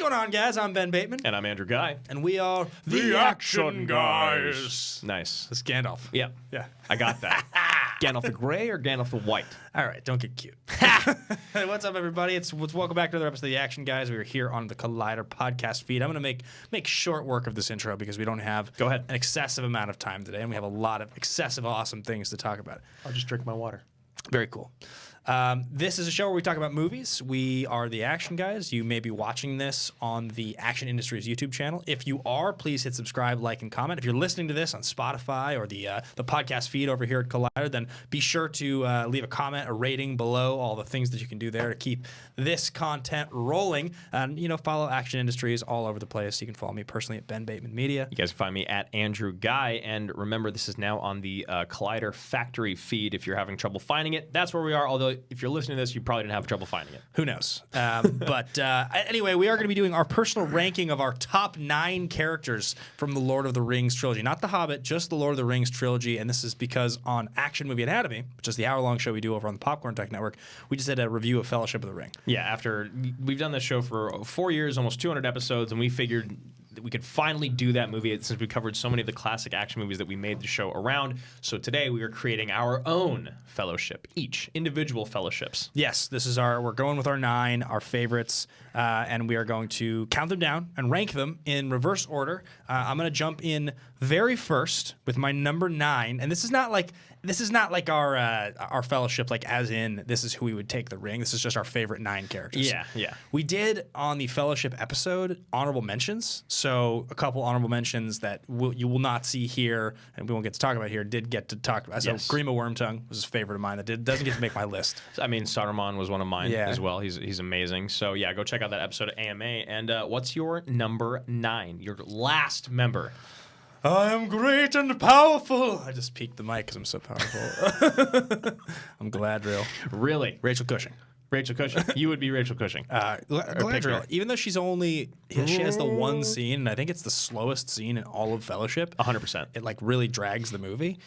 going on, guys? I'm Ben Bateman. And I'm Andrew Guy. And we are The Action Guys. Nice. This is Gandalf. Yeah. Yeah. I got that. Gandalf the Grey or Gandalf the White? All right, don't get cute. Hey, what's up, everybody? It's welcome back to another episode of The Action Guys. We are here on the Collider podcast feed. I'm going to make short work of this intro because we don't have Go ahead. an excessive amount of time today, and we have a lot of excessive awesome things to talk about. I'll just drink my water. Very cool. This is a show where we talk about movies. We are the Action Guys. You may be watching this on the Action Industries YouTube channel. If you are, please hit subscribe, like, and comment. If you're listening to this on Spotify or the podcast feed over here at Collider, then be sure to leave a comment, a rating below, all the things that you can do there to keep this content rolling. And, follow Action Industries all over the place. You can follow me personally at Ben Bateman Media. You guys can find me at Andrew Guy. And remember, this is now on the Collider Factory feed. If you're having trouble finding it, that's where we are. Although, if you're listening to this, you probably didn't have trouble finding it. Who knows? But anyway, we are going to be doing our personal ranking of our top 9 characters from the Lord of the Rings trilogy. Not The Hobbit, just the Lord of the Rings trilogy. And this is because on Action Movie Anatomy, which is the hour-long show we do over on the Popcorn Tech Network, we just did a review of Fellowship of the Ring. Yeah, after we've done this show for 4 years, almost 200 episodes, and we figured that we could finally do that movie since we covered so many of the classic action movies that we made the show around. So today we are creating our own fellowship, each individual fellowships. Yes, we're going with our 9, our favorites, and we are going to count them down and rank them in reverse order. I'm going to jump in very first with my number 9, and this is not like our fellowship, like as in this is who we would take the ring. This is just our favorite 9 characters. Yeah. We did on the fellowship episode honorable mentions. So a couple honorable mentions that you will not see here, and we won't get to talk about here. Did get to talk about. So Grima Wormtongue was a favorite of mine that doesn't get to make my list. I mean, Saruman was one of mine as well. He's amazing. So yeah, go check out that episode of AMA. And what's your number 9? Your last member. I am great and powerful. I just peeked the mic because I'm so powerful. I'm Galadriel. Really? Rachel Cushing. Rachel Cushing. You would be Rachel Cushing. Galadriel, even though she has the one scene, and I think it's the slowest scene in all of Fellowship. 100%. It really drags the movie.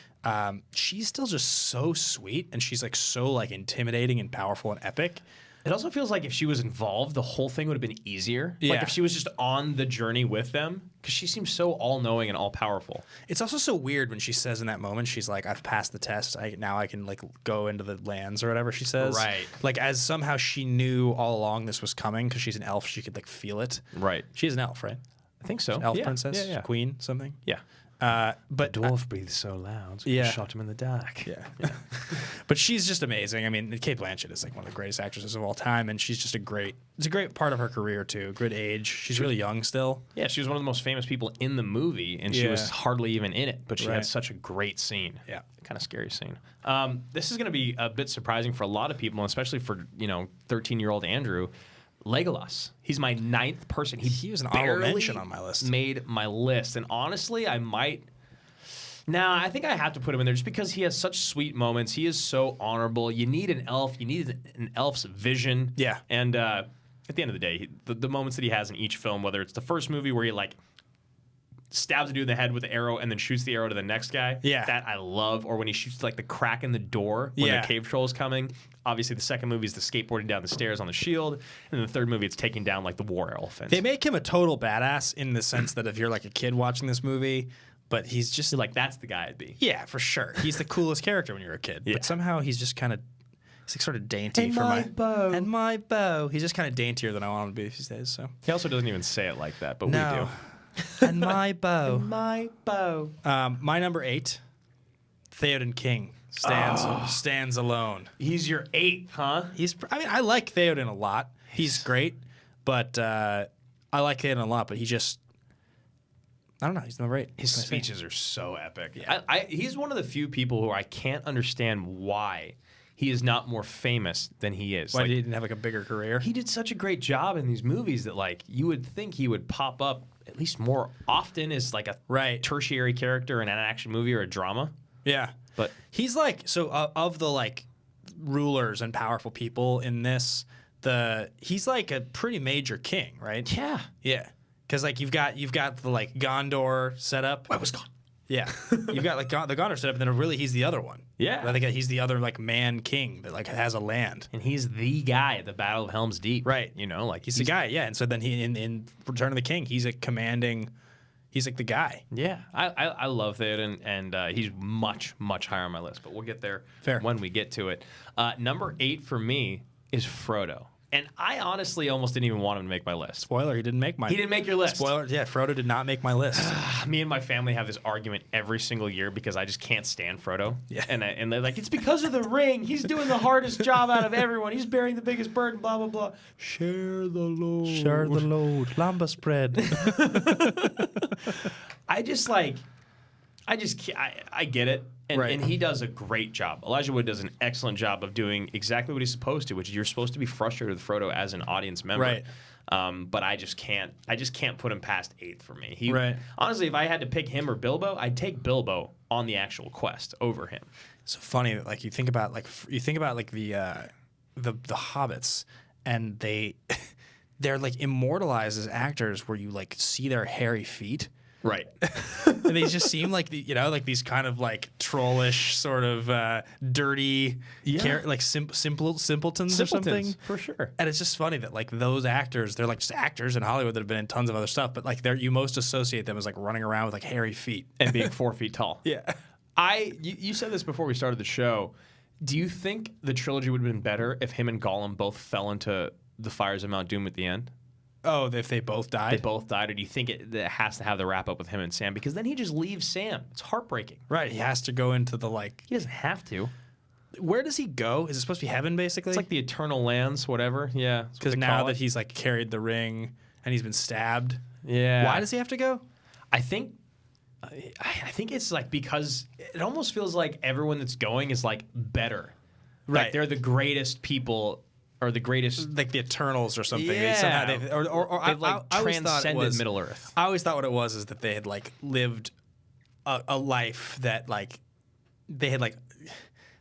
She's still just so sweet, and she's so intimidating and powerful and epic. It also feels like if she was involved, the whole thing would have been easier. Yeah. Like if she was just on the journey with them, because she seems so all-knowing and all-powerful. It's also so weird when she says in that moment, she's like, I've passed the test. Now I can go into the lands or whatever she says. Right. As somehow she knew all along this was coming because she's an elf. She could feel it. Right. She's an elf, right? I think so. Elf princess? Yeah. Queen, something? Yeah. But dwarf breathes so loud, so yeah. shot him in the dark. Yeah. But she's just amazing. I mean, Cate Blanchett is one of the greatest actresses of all time, and she's just it's a great part of her career too. Good age. She's really young still. Yeah, she was one of the most famous people in the movie, and she was hardly even in it, but she had such a great scene. Yeah. Kind of scary scene. This is going to be a bit surprising for a lot of people, especially for 13-year-old Andrew. Legolas. He's my 9th person. He was an honorable mention on my list. Made my list, and honestly, I think I have to put him in there just because he has such sweet moments. He is so honorable. You need an elf. You need an elf's vision. Yeah. And at the end of the day, the moments that he has in each film, whether it's the first movie where he stabs a dude in the head with the arrow and then shoots the arrow to the next guy. Yeah. That I love. Or when he shoots the crack in the door when the cave troll is coming. Obviously, the second movie is the skateboarding down the stairs on the shield. And the third movie, it's taking down the war elephants. They make him a total badass in the sense that if you're a kid watching this movie, but he's just that's the guy I'd be. Yeah, for sure. He's the coolest character when you're a kid. Yeah. But somehow he's just kind of sort of dainty for my bow. And my bow. He's just kind of daintier than I want him to be these days. So he also doesn't even say it like that, but no. we do. And my bow. And my bow. My number 8, Theoden King stands alone. He's your 8th, huh? I like Theoden a lot. He's great, but I like Theoden a lot. But he just, I don't know. He's number 8. His speeches are so epic. Yeah. He's one of the few people who I can't understand why he is not more famous than he is. Why he didn't have a bigger career? He did such a great job in these movies that you would think he would pop up at least more often as a tertiary character in an action movie or a drama. Yeah. But he's of the rulers and powerful people in this, he's a pretty major king, right? Yeah. Yeah. Because you've got the Gondor set up. I was gone. Yeah, you've got like the Gondor set up, and then really he's the other one. Yeah. I think he's the other like man king that like has a land. And he's the guy at the Battle of Helm's Deep. Right. You know, like He's the guy, yeah. And so then he in Return of the King, he's like the guy. Yeah, I love it, and he's much higher on my list. But we'll get there Fair. when we get to it. Number 8 for me is Frodo. And I honestly almost didn't even want him to make my list. Spoiler, he didn't make mine. He didn't make your list. Spoiler, yeah, Frodo did not make my list. Me and my family have this argument every single year because I just can't stand Frodo. Yeah. And they're like, it's because of the ring. He's doing the hardest job out of everyone. He's bearing the biggest burden, blah, blah, blah. Share the load. Share the load. Lamba spread. I get it. And, Right. and he does a great job. Elijah Wood does an excellent job of doing exactly what he's supposed to, which is you're supposed to be frustrated with Frodo as an audience member. Right. But I just can't put him past 8th for me. Right. Honestly, if I had to pick him or Bilbo, I'd take Bilbo on the actual quest over him. It's so funny that like you think about the hobbits, and they're like immortalized as actors where you like see their hairy feet. Right. And they just seem like like these kind of like trollish sort of dirty, like simpletons or something. For sure. And it's just funny that like those actors, they're like just actors in Hollywood that have been in tons of other stuff, but like you most associate them as like running around with like hairy feet And being 4 feet tall. Yeah. You said this before we started the show. Do you think the trilogy would have been better if him and Gollum both fell into the fires of Mount Doom at the end? Oh, if they both died? They both died, or do you think it has to have the wrap up with him and Sam? Because then he just leaves Sam. It's heartbreaking. Right. He has to go into the like. He doesn't have to. Where does he go? Is it supposed to be heaven, basically? It's like the Eternal Lands, whatever. Yeah. Because now that he's like carried the ring and he's been stabbed. Yeah. Why does he have to go? I think it's like because it almost feels like everyone that's going is like better. Right. Like they're the greatest people. Or the greatest, like the Eternals or something. Yeah. They've I transcended Middle Earth. I always thought what it was is that they had like lived a life that like they had like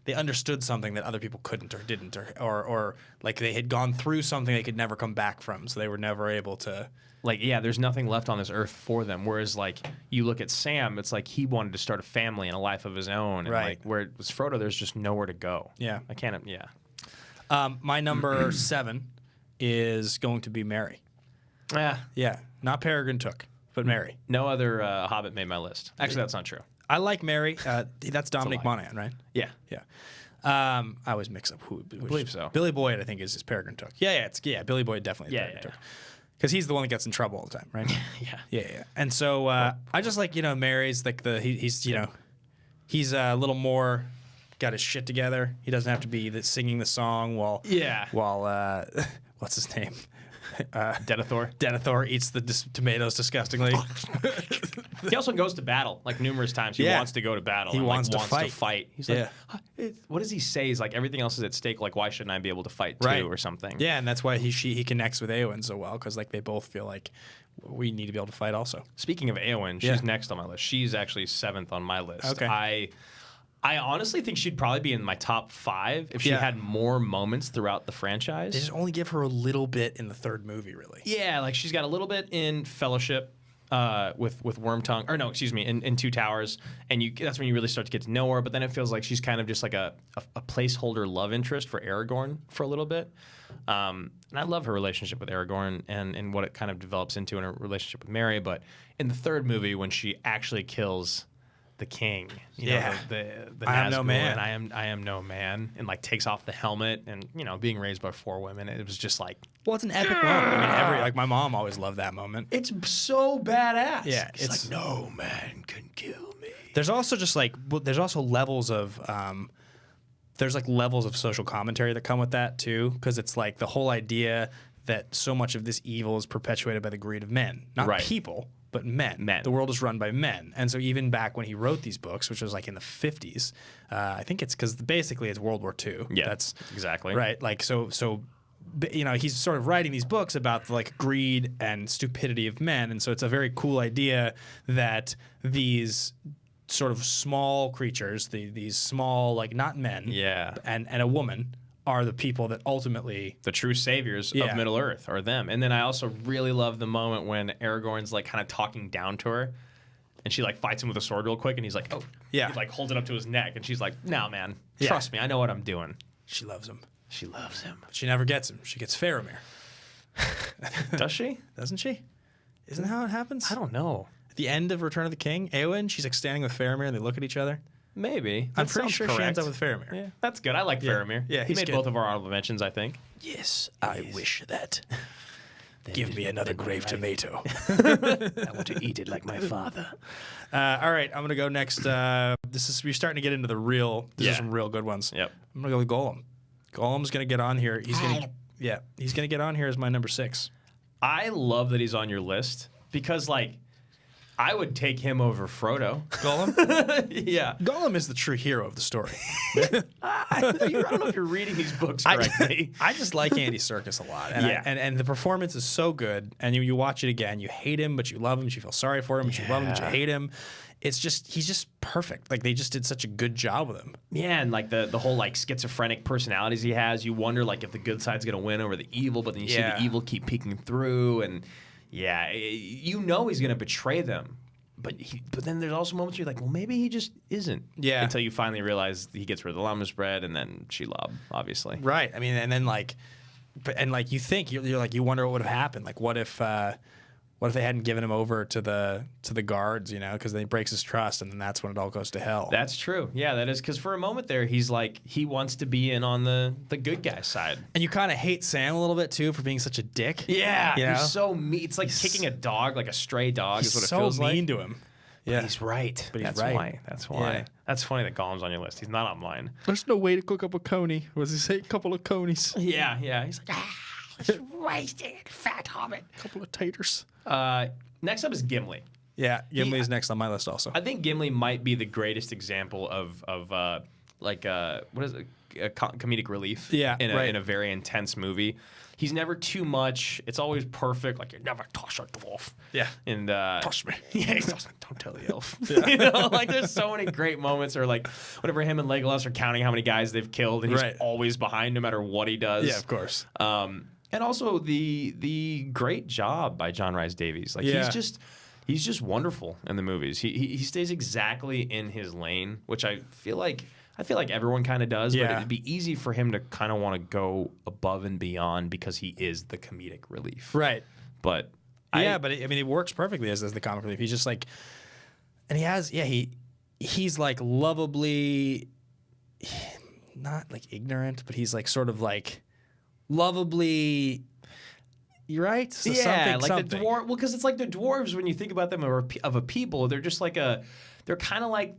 they understood something that other people couldn't or didn't or like they had gone through something they could never come back from, so they were never able to. Like, yeah, there's nothing left on this earth for them. Whereas, like, you look at Sam, it's like he wanted to start a family and a life of his own. And, Right. like, where it was Frodo, there's just nowhere to go. Yeah. Yeah. My number 7 is going to be Mary. Yeah. Yeah, not Peregrine Took, but Mary. No other Hobbit made my list. Actually, that's not true. I like Mary. That's Dominic lie. Monaghan, right? Yeah. Yeah. I always mix up who. I believe so. Billy Boyd, I think, is Peregrine Took. Yeah. Billy Boyd definitely is Peregrine Took. Because he's the one that gets in trouble all the time, right? Yeah. Yeah. And so I just like, Mary's like he's a little more got his shit together. He doesn't have to be singing the song while what's his name? Denethor eats the tomatoes disgustingly. He also goes to battle like numerous times. He wants to go to battle. He and, wants to fight. He's like, what does he say? He's like, everything else is at stake. Like, why shouldn't I be able to fight too, or something? Yeah, and that's why he connects with Éowyn so well, because like they both feel like we need to be able to fight also. Speaking of Éowyn, she's next on my list. She's actually 7th on my list. Okay. I honestly think she'd probably be in my top 5 if she had more moments throughout the franchise. They just only give her a little bit in the 3rd movie, really. Yeah, like she's got a little bit in Fellowship with Wormtongue, or no, excuse me, in Two Towers, and that's when you really start to get to know her. But then it feels like she's kind of just like a placeholder love interest for Aragorn for a little bit. And I love her relationship with Aragorn and what it kind of develops into in her relationship with Mary. But in the 3rd movie, when she actually kills the king, the I am no Nazgul, man. and I am no man, and like takes off the helmet, and being raised by 4 women, it was just like, well, it's an epic moment. I mean, my mom always loved that moment. it's so badass. Yeah, it's like no man can kill me. There's also just like there's also levels of levels of social commentary that come with that too, because it's like the whole idea that so much of this evil is perpetuated by the greed of men, not people. But men. The world is run by men. And so even back when he wrote these books, which was like in the 50s, I think it's because basically it's World War II. Yeah, that's exactly. Right. Like, so he's sort of writing these books about like greed and stupidity of men. And so it's a very cool idea that these sort of small creatures, these small, like not men, and a woman, are the people that ultimately... the true saviors of Middle Earth are them. And then I also really love the moment when Aragorn's like kind of talking down to her. and she like fights him with a sword real quick, and he's like, oh, Yeah. he like holds it up to his neck, and she's like, no, man, Yeah. trust me, I know what I'm doing. She loves him. She loves him. But she never gets him. She gets Faramir. Does she? Doesn't she? Isn't that how it happens? I don't know. At the end of Return of the King, Eowyn, she's like standing with Faramir and they look at each other. Maybe. I'm That pretty sounds sure she ends correct. up with Faramir. Yeah, that's good. I like Faramir. Yeah, he he's made good. both of our honorable mentions, I think. Yes, I wish that. Give me another grave tomato. I want to eat it like my father. All right, I'm gonna go next. We're starting to get into the real. These are some real good ones. Yep. I'm gonna go with Gollum. Gollum's gonna get on here. He's gonna get on here as my number 6. I love that he's on your list because, like, I would take him over Frodo. Gollum. Yeah. Gollum is the true hero of the story. I don't know if you're reading these books correctly. I just like Andy Serkis a lot. And Yeah. and the performance is so good. And you watch it again, you hate him, but you love him. You feel sorry for him, but you love him, but you hate him. It's just, he's just perfect. Like, they just did such a good job with him. Yeah, and like the whole like schizophrenic personalities he has, you wonder like if the good side's gonna win over the evil, but then you see the evil keep peeking through, and yeah, you know he's gonna betray them. But then there's also moments you're like, well, maybe he just isn't. Yeah. Until you finally realize he gets rid of the llamas bread, and then Shelob, obviously. Right. I mean, and then like, you think you're like, you wonder what would have happened. Like, what if they hadn't given him over to the guards? You know, because then he breaks his trust, and then that's when it all goes to hell. That's true. Yeah, that is, because for a moment there, he's like, he wants to be in on the good guy side. And you kind of hate Sam a little bit too for being such a dick. Yeah, you know? he's so mean. It's like kicking a dog, like a stray dog, is what it feels so like. mean to him. Yeah, He's right. But he's That's right. why. That's why. Yeah. That's funny that Gollum's on your list. He's not on mine. There's no way to cook up a coney. Was he say a couple of conies? Yeah, yeah. He's like, it's wasted, fat hobbit. A couple of taters. Next up is Gimli. Yeah, Gimli's next on my list also. I think Gimli might be the greatest example of what is it? Comedic relief. Yeah, in a very intense movie. He's never too much. It's always perfect. Like, you never touch a dwarf. Yeah. And Touch me. Yeah, he's also, don't tell the elf. You know, like there's so many great moments, or like whenever him and Legolas are counting how many guys they've killed, and he's always behind no matter what he does. Yeah, of course. And also the great job by John Rhys Davies. Like he's just wonderful in the movies. He stays exactly in his lane, which I feel like everyone kind of does, but it'd be easy for him to kind of want to go above and beyond because he is the comedic relief. Right. But it works perfectly as the comic relief. He's just like, and he's like lovably, not like ignorant, but he's like sort of like lovably. You're right. So yeah, something. the dwarf. Well, because it's like the dwarves. When you think about them of a people, they're just like they're kind of like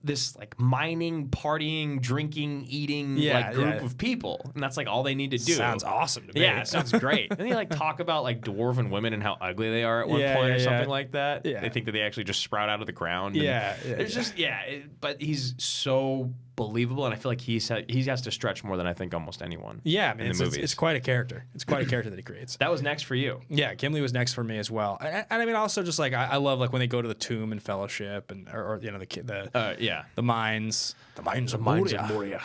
this like mining, partying, drinking, eating group of people, and that's like all they need to do. Sounds awesome to me. Yeah, it sounds great. And they like talk about like dwarven women and how ugly they are at one point or something like that. Yeah. They think that they actually just sprout out of the ground. But he's so believable, and I feel like he has to stretch more than I think almost anyone. Yeah, I mean, in the movies. It's quite a character. It's quite a character that he creates. That was next for you. Yeah, Gimli was next for me as well. And I mean, also just like I love like when they go to the tomb in Fellowship, and or you know the mines, the mines of Moria.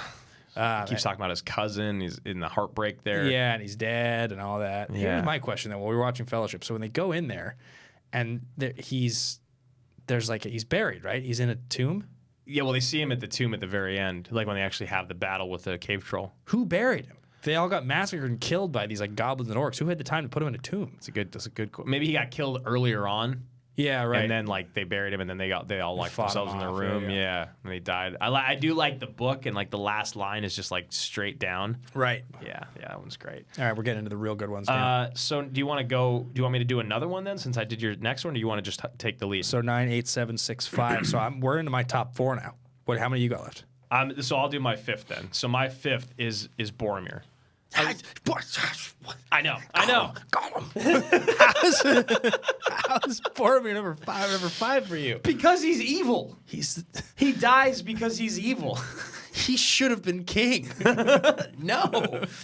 Keeps talking about his cousin. He's in the heartbreak there. Yeah, and he's dead and all that. Yeah. Here's my question though. While we were watching Fellowship, so when they go in there, and he's buried, right? He's in a tomb. Yeah, well, they see him at the tomb at the very end, like when they actually have the battle with the cave troll. Who buried him? They all got massacred and killed by these like goblins and orcs. Who had the time to put him in a tomb? That's a good. Maybe he got killed earlier on. Yeah, right. And then like they buried him, and then they all locked fought themselves him in their off, room. yeah. Yeah, and they died. I do like the book, and like the last line is just like straight down. Right. Yeah, that one's great. All right, we're getting into the real good ones now. So do you want to go? Do you want me to do another one then, since I did your next one? Or do you want to just take the lead? So 9, 8, 7, 6, 5. So we're into my top 4 now. How many you got left? So I'll do my fifth then. So my fifth is Boromir. I know. How's Boromir number 5 for you? Because he's evil. He dies because he's evil. He should have been king. No,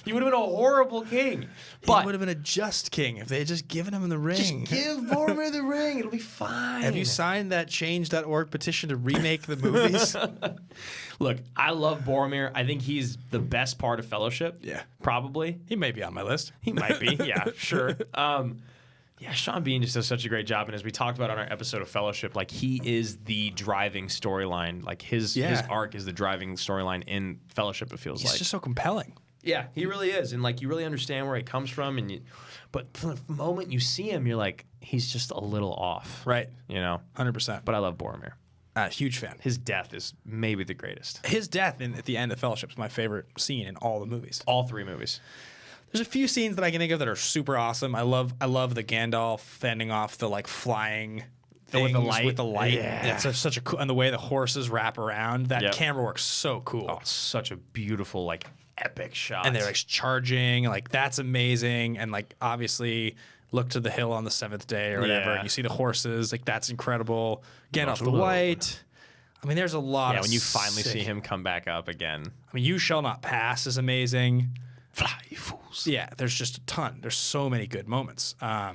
he would have been a horrible king. But he would have been a just king if they had just given him the ring. Just give Boromir the ring. It'll be fine. Have you signed that change.org petition to remake the movies? Look, I love Boromir. I think he's the best part of Fellowship. Yeah. Probably. He may be on my list. He might be. Yeah, sure. Yeah, Sean Bean just does such a great job, and as we talked about on our episode of Fellowship, like he is the driving storyline. Like his arc is the driving storyline in Fellowship. It feels He's like just so compelling. Yeah, he really is, and like you really understand where he comes from, but from the moment you see him, you're like, he's just a little off, Right. 100%. But I love Boromir. Huge fan. His death is maybe the greatest. His death at the end of Fellowship is my favorite scene in all the movies. All 3 movies. There's a few scenes that I can think of that are super awesome. I love the Gandalf fending off the like flying things with the light. Yeah. It's such a cool, and the way the horses wrap around. That camera work's so cool. Oh, such a beautiful like epic shot. And they're like charging, like that's amazing. And like obviously look to the hill on the 7th day or whatever, and you see the horses, like that's incredible. Gandalf the White. I mean, there's a lot of when you finally see him come back up again. I mean, You Shall Not Pass is amazing. Fly, you fools. Yeah, there's just a ton. There's so many good moments. I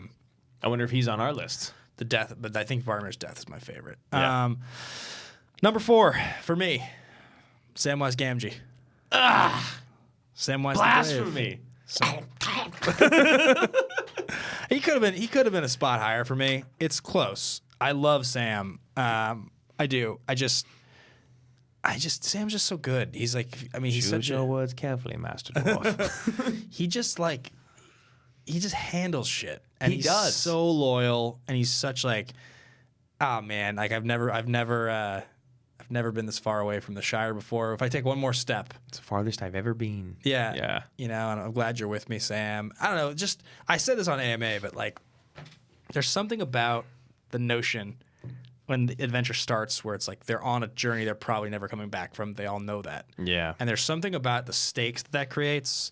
wonder if he's on our list. The death, but I think Boromir's death is my favorite. Yeah. Number 4 for me, Samwise Gamgee. Samwise Blasphemy. He could have been a spot higher for me. It's close. I love Sam. I do. Sam's just so good. He's like, I mean, he's such your words carefully, Master Dwarf. he just handles shit, and He he's does. so loyal, and he's such like, oh man, like I've never been this far away from the Shire before. If I take one more step, It's the farthest I've ever been. yeah, and I'm glad you're with me, Sam. I don't know, just I said this on AMA, but like, there's something about the notion when the adventure starts where it's like they're on a journey they're probably never coming back from. They all know that. Yeah. And there's something about the stakes that creates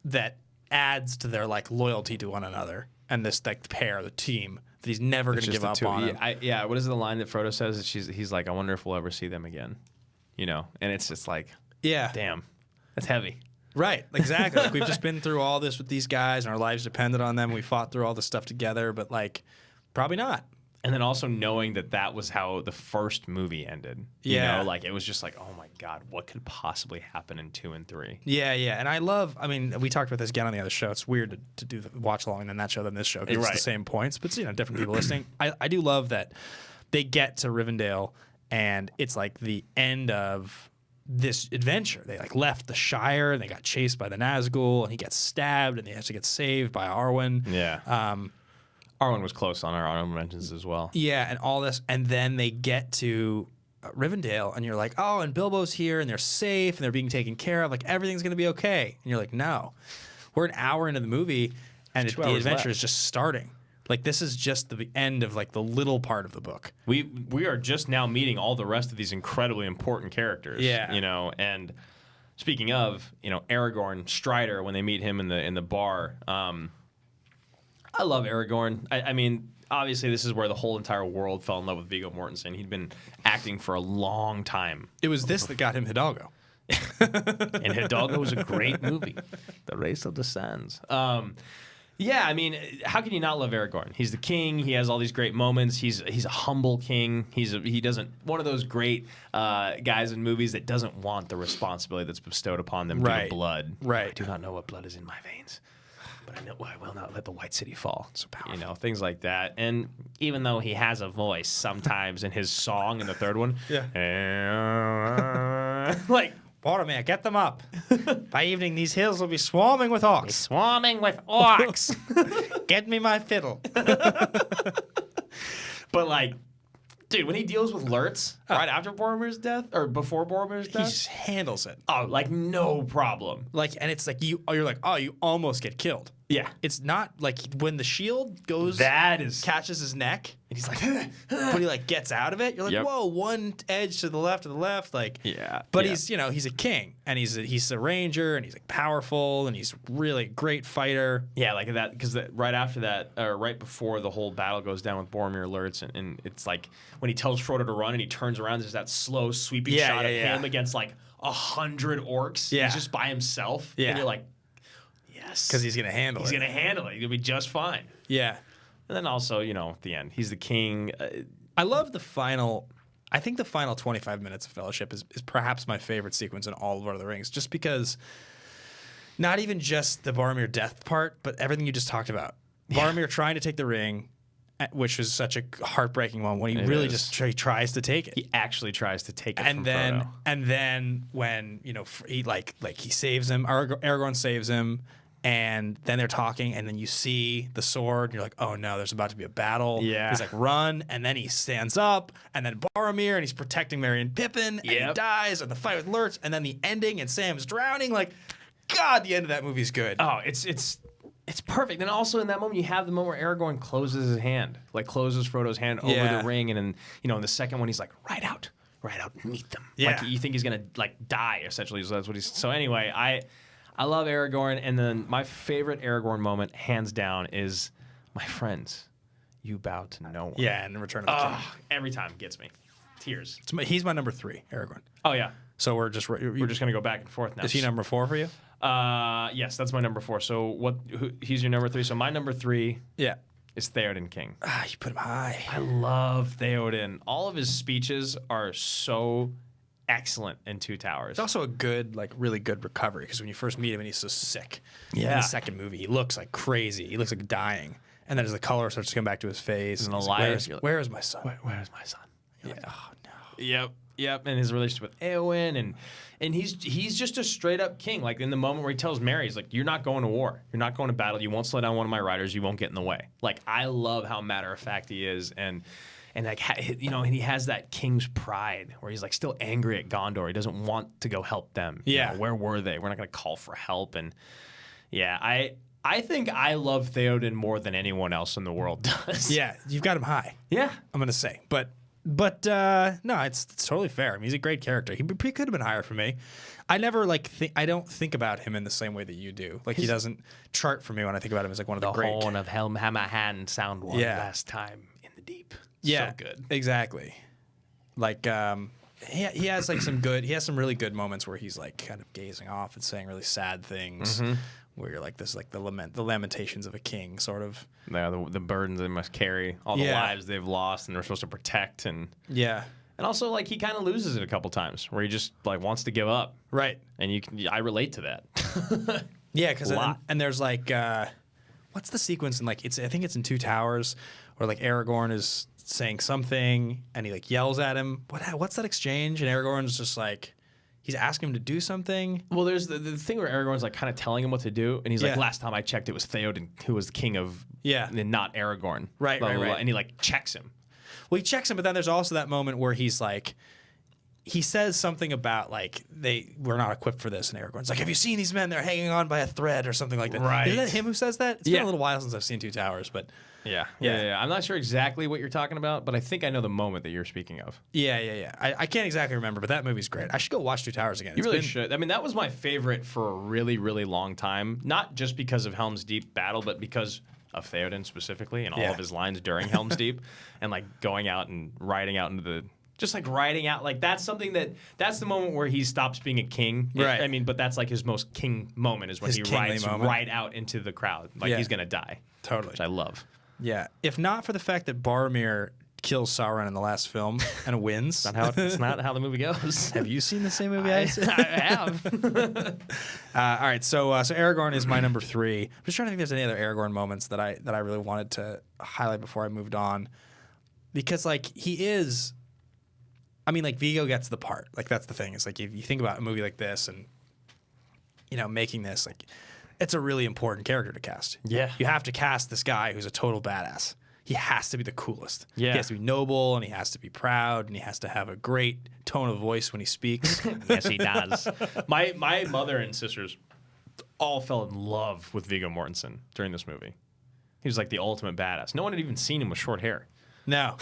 that adds to their like loyalty to one another and this like pair, the team that he's never going to give up on. Yeah. What is the line that Frodo says? He's like, I wonder if we'll ever see them again. And it's just like, Yeah. damn, that's heavy. Right. Exactly. Like we've just been through all this with these guys and our lives depended on them. We fought through all this stuff together, but like probably not. And then also knowing that was how the first movie ended. Yeah. Like it was just like, oh my God, what could possibly happen in 2 and 3? Yeah, yeah. And I mean, we talked about this again on the other show. It's weird to do the watch along in that show than this show because it's the same points, but different people listening. I do love that they get to Rivendell and it's like the end of this adventure. They like left the Shire and they got chased by the Nazgul and he gets stabbed and they have to get saved by Arwen. Yeah. Arwen was close on our honorable mentions as well. Yeah, and all this, and then they get to Rivendell, and you're like, oh, and Bilbo's here, and they're safe, and they're being taken care of, like everything's gonna be okay. And you're like, no, we're an hour into the movie, and the adventure is just starting. Like this is just the end of like the little part of the book. We are just now meeting all the rest of these incredibly important characters. Yeah. And speaking of, Aragorn, Strider, when they meet him in the bar. I love Aragorn. I mean, obviously, this is where the whole entire world fell in love with Viggo Mortensen. He'd been acting for a long time. It was this that got him Hidalgo. And Hidalgo was a great movie. The Race of the Sands. Yeah, I mean, how can you not love Aragorn? He's the king. He has all these great moments. He's a humble king. He doesn't one of those great guys in movies that doesn't want the responsibility that's bestowed upon them due to blood. Right. I do not know what blood is in my veins. But I know I will not let the White City fall. So powerful. Things like that. And even though he has a voice sometimes in his song in the third one, like Boromir, get them up. By evening, these hills will be swarming with orcs. swarming with orcs. Get me my fiddle. But like, dude, when he deals with Lurtz right after Boromir's death or before Boromir's He death, just handles it. oh, like no problem. Like, and it's like you're like, oh, you almost get killed. Yeah, It's not like when the shield goes, that is. catches his neck, And he's like, but he like gets out of it. You're like, Yep. whoa, one edge to the left, like. yeah. But yeah. he's a king, and he's a ranger, and he's like powerful, and he's really great fighter. Yeah, like that, because right after that, or right before the whole battle goes down with Boromir Lurtz, and it's like when he tells Frodo to run and he turns around, there's that slow sweeping shot of him against like 100 orcs. Yeah. He's just by himself. Yeah. And you're like, yes. Because he's gonna handle He's it. going to handle it. He's going to be just fine. Yeah. And then also, at the end, he's the king. I love the final. I think the final 25 minutes of Fellowship is perhaps my favorite sequence in all of Lord of the Rings, just because not even just the Boromir death part, but everything you just talked about. Boromir trying to take the ring, which is such a heartbreaking one when he really just tries to take it. He actually tries to take it And from then, Frodo. and then when he he saves him, Aragorn saves him, and then they're talking, and then you see the sword, and you're like, oh no, there's about to be a battle. Yeah. He's like, run, and then he stands up, and then Boromir, and he's protecting Merry and Pippin, and he dies, and the fight with Lurtz, and then the ending, and Sam's drowning. Like, God, the end of that movie's good. Oh, it's perfect. And also in that moment, you have the moment where Aragorn closes his hand, like closes Frodo's hand over the ring, and then in the second one, he's like, ride out, and meet them. Yeah. Like you think he's gonna die essentially. So that's what he's. So anyway, I love Aragorn, and then my favorite Aragorn moment, hands down, is my friends. You bow to no one. Yeah, and Return of the King. Every time gets me, tears. He's my number 3, Aragorn. Oh yeah, So we're just gonna go back and forth now. Is he number 4 for you? Yes, that's my number 4. So he's your number 3. So my number 3 Yeah. is Theoden King. You put him high. I love Theoden. All of his speeches are so excellent in Two Towers. It's also a good, really good recovery because when you first meet him and he's so sick. Yeah. In the second movie, he looks like crazy. He looks like dying. And then as the color starts to come back to his face, And he's the like, liars, where is my son? Where's my son? You're like, oh no. Yep. And his relationship with Eowyn, and he's just a straight up king. Like in the moment where he tells Merry, he's like, "You're not going to war. You're not going to battle. You won't slow down one of my riders. You won't get in the way." Like I love how matter of fact he is, and like and he has that king's pride where he's like still angry at Gondor. He doesn't want to go help them. Yeah. Where were they? We're not going to call for help. And yeah, I think I love Theoden more than anyone else in the world does. Yeah, you've got him high. Yeah. I'm gonna say, but no, it's totally fair. I mean, he's a great character. He could have been higher for me. I never I don't think about him in the same way that you do. Like he doesn't chart for me when I think about him as like one of the great. horn of Helmhammer sound one last time in the deep. Yeah, So good. Exactly. Like he has like he has some really good moments where he's like kind of gazing off and saying really sad things. Where you're like, this is like the lamentations of a king, sort of. Yeah, the burdens they must carry, all the lives they've lost, and they're supposed to protect, and also like he kind of loses it a couple times, where he just like wants to give up, right? And I relate to that. Yeah, because and there's like, what's the sequence in like I think it's in Two Towers, where like Aragorn is saying something, and he like yells at him. What's that exchange? And Aragorn's just like. He's asking him to do something. Well, there's the thing where Aragorn's like kind of telling him what to do, and he's like, "Last time I checked, it was Theoden who was the king of and not Aragorn." Right, blah, blah, right. blah. And he like checks him. Well, he checks him, but then there's also that moment where he's like, he says something about like we're not equipped for this, and Aragorn's like, "Have you seen these men? They're hanging on by a thread or something like that." Right. Isn't that him who says that? It's been a little while since I've seen Two Towers, but Yeah. I'm not sure exactly what you're talking about, but I think I know the moment that you're speaking of. Yeah. I can't exactly remember, but that movie's great. I should go watch Two Towers again. You really should. I mean, that was my favorite for a really, really long time. Not just because of Helm's Deep battle, but because of Theoden specifically and all of his lines during Helm's Deep, and like going out and riding out into the. Just like riding out, like that's the moment where he stops being a king. Right. I mean, but that's like his most king moment is when he rides right out into the crowd. Like he's going to die. Totally. Which I love. Yeah. If not for the fact that Boromir kills Sauron in the last film and wins. It's not how the movie goes. Have you seen the same movie I have. All right, so Aragorn is my number 3. I'm just trying to think if there's any other Aragorn moments that I really wanted to highlight before I moved on, because like he is. I mean, like Viggo gets the part. Like that's the thing. It's like if you think about a movie like this and making this, like it's a really important character to cast. Yeah. You have to cast this guy who's a total badass. He has to be the coolest. Yeah. He has to be noble, and he has to be proud, and he has to have a great tone of voice when he speaks. Yes, he does. My mother and sisters all fell in love with Viggo Mortensen during this movie. He was like the ultimate badass. No one had even seen him with short hair. No,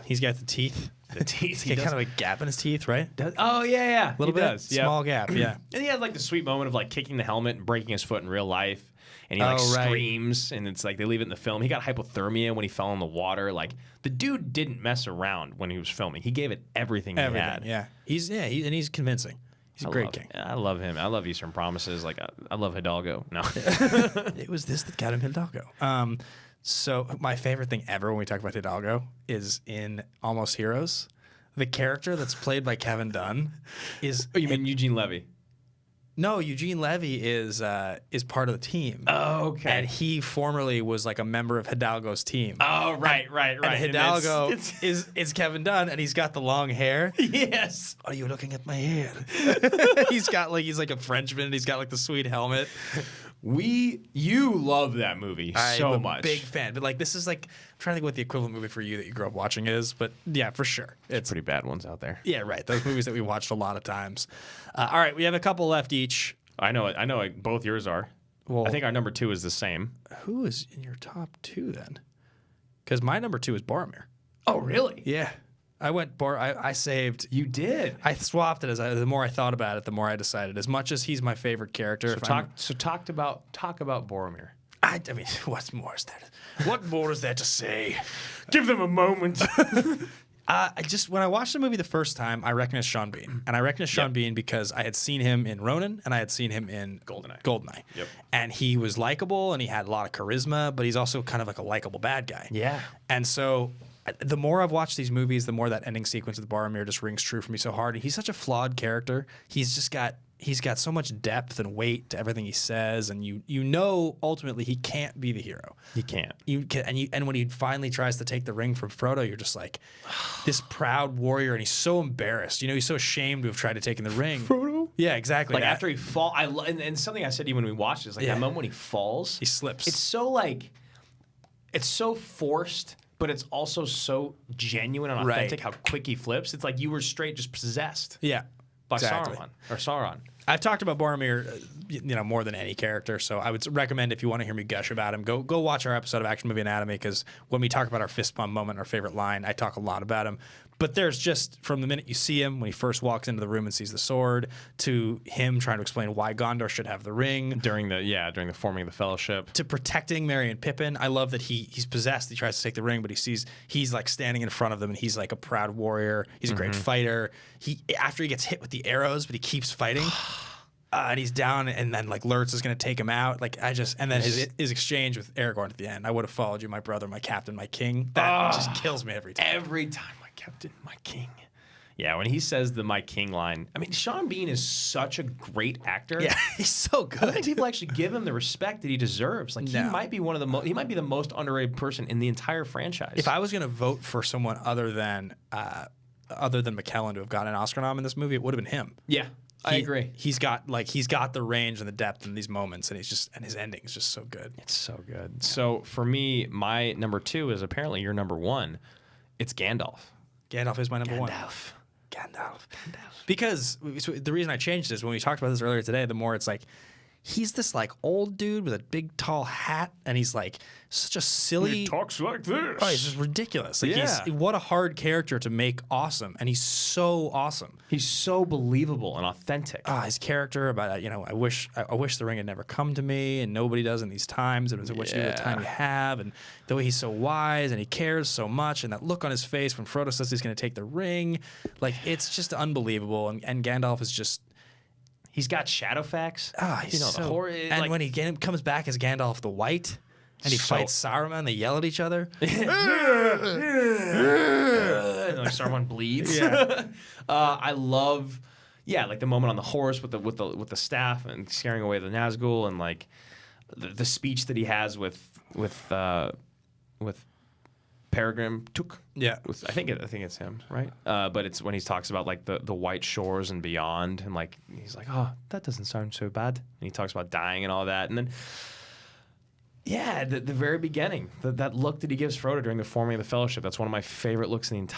he's got the teeth. The teeth. He's got kind of a gap in his teeth, right? Oh yeah, A little bit, does. small gap. Yeah. And he had like the sweet moment of like kicking the helmet and breaking his foot in real life. And he screams, and it's like they leave it in the film. He got hypothermia when he fell in the water. Like the dude didn't mess around when he was filming. He gave it everything he had. Yeah. He's convincing. He's a great king. I love him. I love Eastern Promises. Like I love Hidalgo. No. It was this that got him Hidalgo. So my favorite thing ever when we talk about Hidalgo is in Almost Heroes. The character that's played by Kevin Dunn is. Oh, you mean Eugene Levy? No, Eugene Levy is part of the team. Oh, okay. And he formerly was like a member of Hidalgo's team. Oh, right. And Hidalgo is Kevin Dunn, and he's got the long hair. Yes. Are you looking at my hair? he's like a Frenchman, and he's got like the sweet helmet. You love that movie so I'm a much. big fan. But like, this is like, I'm trying to think what the equivalent movie for you that you grew up watching is. But yeah, for sure. It's pretty bad ones out there. Yeah, right. Those movies that we watched a lot of times. All right, we have a couple left each. I know. Both yours are. Well, I think our number 2 is the same. Who is in your top 2 then? Because my number 2 is Boromir. Oh, really? Yeah. I saved. You did. I swapped it the more I thought about it, the more I decided. As much as he's my favorite character. Talk about Boromir. I mean, what more is there to say? Give them a moment. When I watched the movie the first time, I recognized Sean Bean. And I recognized Sean Bean because I had seen him in Ronin and I had seen him in Goldeneye. Yep. And he was likable and he had a lot of charisma, but he's also kind of like a likable bad guy. Yeah. And so the more I've watched these movies, the more that ending sequence with Boromir just rings true for me so hard. He's such a flawed character. He's got so much depth and weight to everything he says, and you know ultimately he can't be the hero. He can't. And when he finally tries to take the ring from Frodo, you're just like this proud warrior, and he's so embarrassed. You know, he's so ashamed to have tried to take the ring. Frodo. Yeah, exactly. Like after he falls, and something I said to you when we watched is like that moment when he falls, he slips. It's so forced. But it's also so genuine and authentic how quick he flips. It's like you were straight just possessed. Yeah, by Sauron. I've talked about Boromir, more than any character. So I would recommend if you want to hear me gush about him, go watch our episode of Action Movie Anatomy, because when we talk about our fist pump moment, our favorite line, I talk a lot about him. But there's just from the minute you see him when he first walks into the room and sees the sword, to him trying to explain why Gondor should have the ring during the forming of the Fellowship, to protecting Merry and Pippin. I love that he's possessed. He tries to take the ring, but he's like standing in front of them, and he's like a proud warrior. He's a great fighter. After he gets hit with the arrows, but he keeps fighting. And he's down, and then like Lurtz is going to take him out. And then his exchange with Aragorn at the end. I would have followed you, my brother, my captain, my king. That just kills me every time. Every time, my captain, my king. Yeah, when he says the "my king" line, I mean, Sean Bean is such a great actor. Yeah, he's so good. I don't think people actually give him the respect that he deserves. Like he might be he might be the most underrated person in the entire franchise. If I was going to vote for someone other than McKellen to have gotten an Oscar nom in this movie, it would have been him. Yeah. I agree. He's got the range and the depth in these moments, and his ending is just so good. It's so good. Yeah. So for me, my number 2 is apparently your number 1. It's Gandalf. Gandalf is my number 1. Gandalf. Because the reason I changed it is when we talked about this earlier today, the more it's like he's this like old dude with a big tall hat, and he's like such a silly. He talks like this. Oh, he's just ridiculous. Like what a hard character to make awesome, and he's so awesome. He's so believable and authentic. His character about I wish the ring had never come to me, and nobody does in these times, and what you do with the time you have, and the way he's so wise and he cares so much, and that look on his face when Frodo says he's going to take the ring, like it's just unbelievable. And Gandalf is just. He's got Shadowfax. He's the horror. And when he comes back as Gandalf the White, and he fights Saruman, they yell at each other. And like Saruman bleeds. Yeah. I love, like the moment on the horse with the staff and scaring away the Nazgul, and like the speech that he has with Peregrine Took. Yeah, I think it's him, right? But it's when he talks about like the white shores and beyond, and like he's like, oh, that doesn't sound so bad. And he talks about dying and all that, and then the very beginning, that look that he gives Frodo during the forming of the Fellowship. That's one of my favorite looks in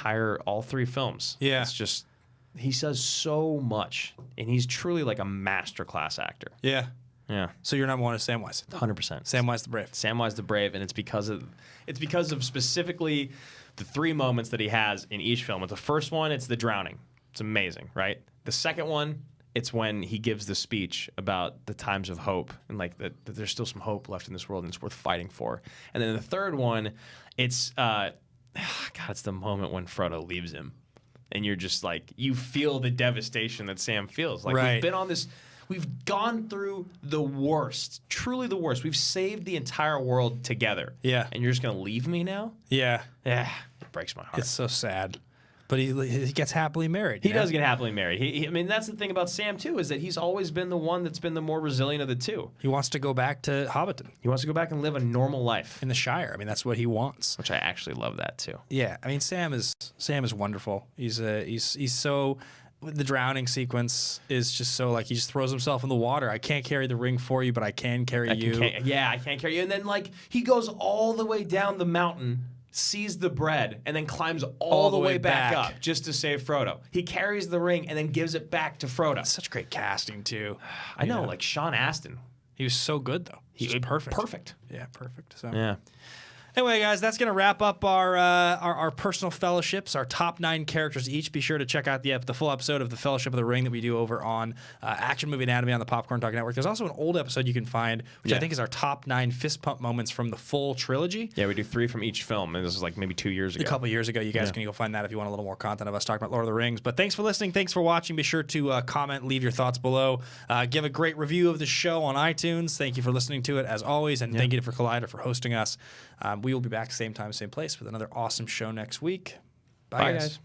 all 3 films. Yeah, it's just he says so much, and he's truly like a masterclass actor. Yeah. Yeah. So your number 1 is Samwise. 100%. Samwise the Brave. Samwise the Brave, and it's because of specifically the 3 moments that he has in each film. With the first one, it's the drowning. It's amazing, right? The second one, it's when he gives the speech about the times of hope, and like that there's still some hope left in this world and it's worth fighting for. And then the third one, it's it's the moment when Frodo leaves him, and you're just like, you feel the devastation that Sam feels. Like we've been on this. We've gone through the worst, truly the worst. We've saved the entire world together. Yeah. And you're just going to leave me now? Yeah. Yeah. It breaks my heart. It's so sad. But he gets happily married. He does get happily married. I mean, that's the thing about Sam, too, is that he's always been the one that's been the more resilient of the two. He wants to go back to Hobbiton. He wants to go back and live a normal life. In the Shire. I mean, that's what he wants. Which I actually love that, too. Yeah. I mean, Sam is wonderful. He's so... The drowning sequence is just so, like, he just throws himself in the water. I can't carry the ring for you, but I can carry you. I can't carry you. And then, like, he goes all the way down the mountain, sees the bread, and then climbs all the way back up just to save Frodo. He carries the ring and then gives it back to Frodo. That's such great casting, too. I know, like Sean Astin. He was so good, though. He was perfect. Perfect. Yeah, perfect. So. Yeah. Anyway, guys, that's going to wrap up our personal fellowships, our top 9 characters each. Be sure to check out the full episode of the Fellowship of the Ring that we do over on Action Movie Anatomy on the Popcorn Talk Network. There's also an old episode you can find, which I think is our top 9 fist pump moments from the full trilogy. Yeah, we do 3 from each film, and this is like maybe 2 years ago. A couple years ago. You guys can go find that if you want a little more content of us talking about Lord of the Rings. But thanks for listening. Thanks for watching. Be sure to comment, leave your thoughts below. Give a great review of the show on iTunes. Thank you for listening to it, as always, and thank you for Collider for hosting us. We will be back same time, same place with another awesome show next week. Bye guys.